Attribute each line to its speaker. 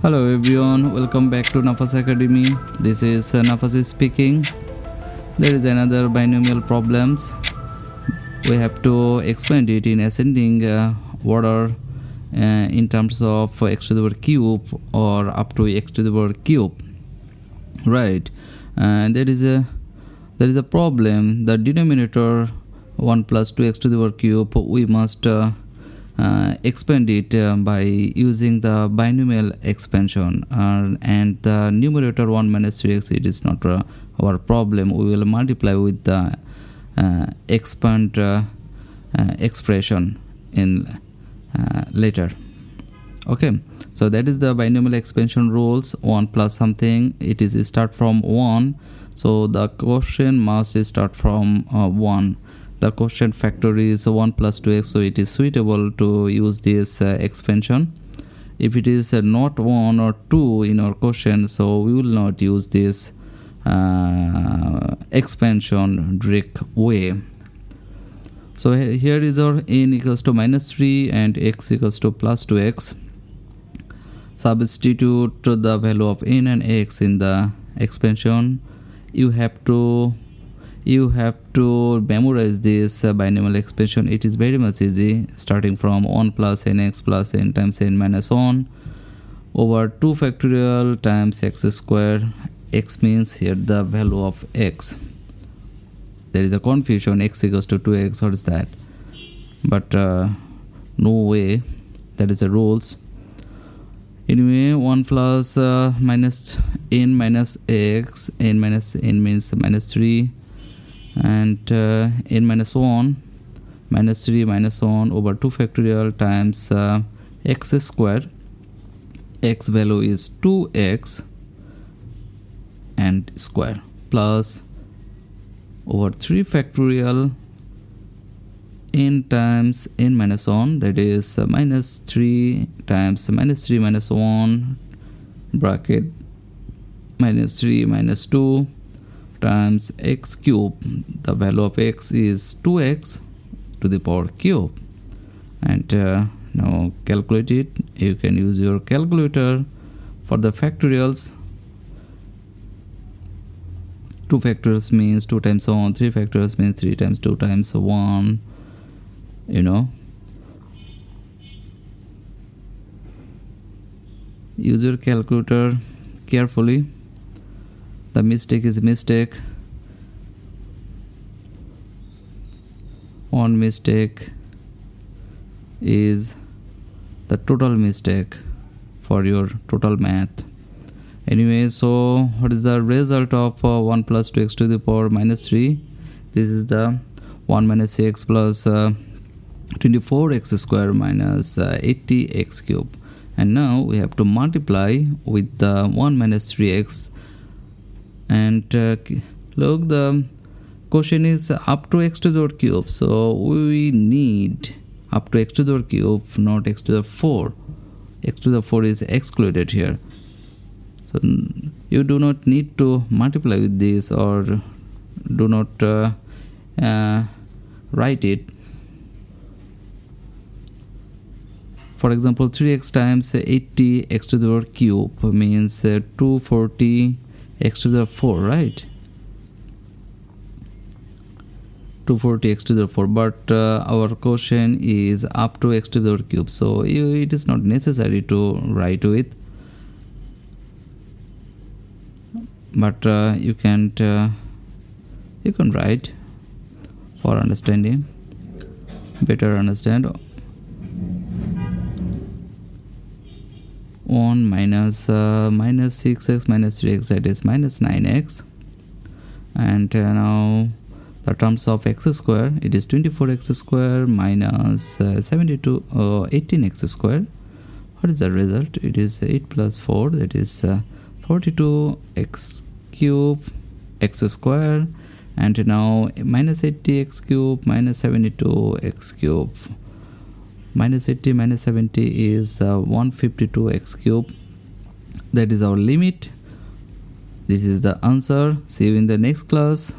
Speaker 1: Hello everyone, welcome back to Nafas Academy. This is Nafas speaking. There is another binomial problems. We have to explain it in ascending order in terms of x to the power cube or up to x to the power cube. Right, and there is a problem. The denominator 1 plus 2x to the power cube, we must expand it by using the binomial expansion, and the numerator 1 minus 3x, it is not our problem. We will multiply with the expand expression in later. Okay, so that is the binomial expansion rules. 1 plus something, it is start from 1, so the quotient must start from 1. The quotient factor is 1 plus 2x, so it is suitable to use this expansion. If it is not 1 or 2 in our quotient, so we will not use this expansion direct way. So here is our n equals to minus 3 and x equals to plus 2x. Substitute the value of n and x in the expansion. You have to memorize this binomial expansion. It is very much easy, starting from 1 plus nx plus n times n minus 1 over 2 factorial times x square. X means here the value of x. There is a confusion, x equals to 2x, what is that? But no way, that is the rules. Anyway, 1 plus minus n minus x, n minus n means minus 3, and n minus 1 minus 3 minus 1 over 2 factorial times x square. X value is 2x and square, plus over 3 factorial n times n minus 1, that is minus 3 times minus 3 minus 1 bracket minus 3 minus 2 times x cube. The value of x is 2x to the power cube. And now calculate it. You can use your calculator for the factorials. 2 factors means 2 times 1, 3 factors means 3 times 2 times 1, Use your calculator carefully. The mistake is mistake. One mistake is the total mistake for your total math. Anyway, so what is the result of 1 plus 2x to the power minus 3? This is the 1 minus x plus 24x square minus 80x cube. And now we have to multiply with the 1 minus 3x. And look, the quotient is up to x to the power cube, so we need up to x to the power cube, not x to the 4. X to the 4 is excluded here, so you do not need to multiply with this, or do not write it. For example, 3x times 80 x to the power cube means 240 x to the 4, right? 240 x to the 4, but our quotient is up to x to the power cube, so it is not necessary to write with. But you can write for understanding, better understand. 1 minus 6x minus 3x, that is minus 9x. And now the terms of x square, it is 24x square minus 18x square. What is the result? It is 8 plus 4, that is 42x cube x square. And now minus 80x cube minus 72x cube. Minus 80 minus 70 is 152x cube. That is our limit. This is the answer. See you in the next class.